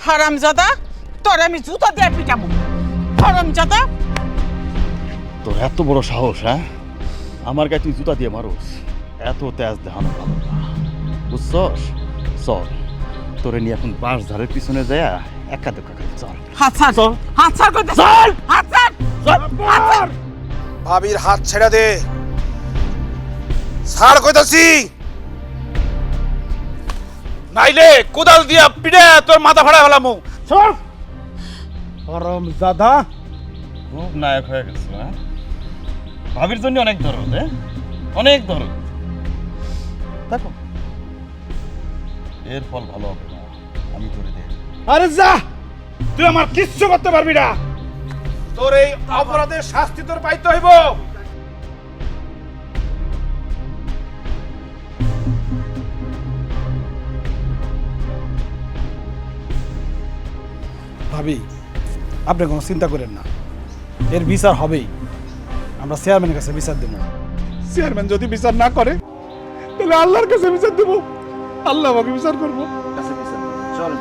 হারামজাদা, তোর আমি জুতা দিয়ে পিটাবো। হারামজাদা, তোর এত বড় সাহস, হ্যাঁ? আমার গায়ে তুই জুতা দিয়ে মারোস? এত তেজ দেখানো ভালো না, বুঝছস? চল, তোরে নিয়ে এখন বাঁশ ধারের পিছনে যায় একা দেখা খাই। চল হাত ছাড়, চল। হাত ছাড় করতে, চল। হাত ছাড়, হাত ছাড়। ভাবির হাত ছেড়ে দে, ছাড় কইতাছি, নাইলে কোদাল দিয়া পিড়ে তোর মাথা ফাড়া ফেলামু। চল। হারামজাদা, খুব নায়ক হয়ে গেছিল, হ্যাঁ? ভাবির জন্য অনেক দরদ, হ্যাঁ? অনেক দরদ। দেখো, এর ফল ভালো হবে না, আমি তোরে দেখ। আরে যা, তুই আমার কিচ্ছু করতে পারবি না। তোর এই অপরাধের শাস্তি তোর পাইতে হইব। ভাবি, আপনি কোনো চিন্তা করেন না, এর বিচার হবেই। আমরা চেয়ারম্যানের কাছে বিচার দেব। চেয়ারম্যান যদি বিচার না করে তাহলে আল্লাহর কাছে বিচার দেব। আল্লাহ আমাকে বিচার করবো। চল